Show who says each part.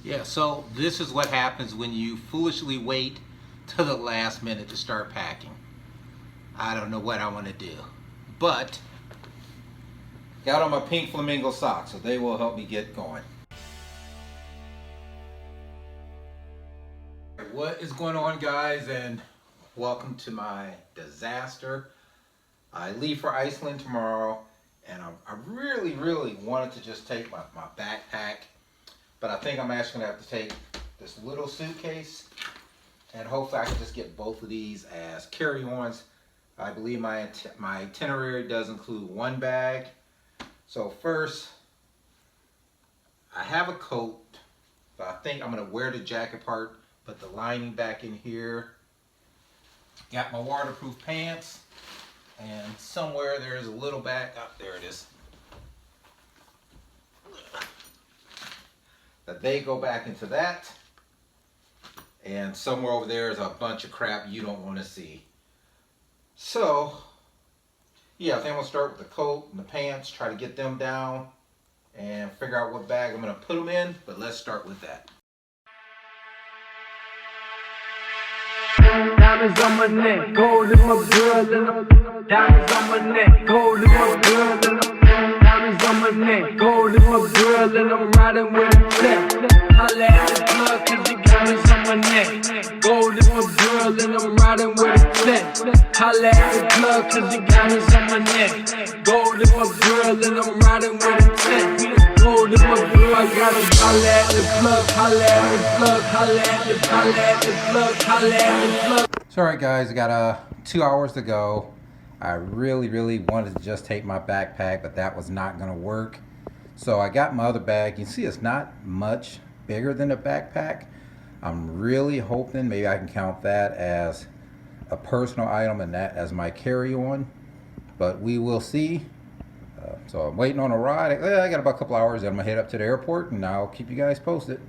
Speaker 1: Yeah, so this is what happens when you foolishly wait to the last minute to start packing. I don't know what I want to do, but got on my pink flamingo socks, so they will help me get going. What is going on, guys, and welcome to my disaster. I leave for Iceland tomorrow, and I really wanted to just take my backpack, but I think I'm actually going to have to take this little suitcase, and hopefully I can just get both of these as carry-ons. I believe my itinerary does include one bag. So first, I have a coat, but I think I'm going to wear the jacket part, put the lining back in here. Got my waterproof pants, and somewhere there's a little bag. Oh, there it is. That they go back into that, and somewhere over there is a bunch of crap you don't want to see. So yeah, I think I'm gonna start with the coat and the pants, try to get them down and figure out what bag I'm gonna put them in, but let's start with that.
Speaker 2: Diamonds on my neck, gold in my girl, and diamonds on my neck, gold in my girl, and diamonds on my neck, gold in my girl, and I'm riding with a tech. Holla at the plug, cause you diamonds on my neck, gold in my girl, and I'm riding with a tech. Holla at the plug, cause you diamonds on my neck, gold in my girl, and I'm riding with a tech. Gold in my girl, I gotta holla at the plug, holla at the plug, holla at the plug, holla at the plug.
Speaker 1: So alright guys, I got 2 hours to go. I really wanted to just take my backpack, but that was not gonna work. So I got my other bag. You see it's not much bigger than a backpack. I'm really hoping maybe I can count that as a personal item and that as my carry-on, but we will see. So I'm waiting on a ride. I got about a couple hours, and I'm gonna head up to the airport, and I'll keep you guys posted.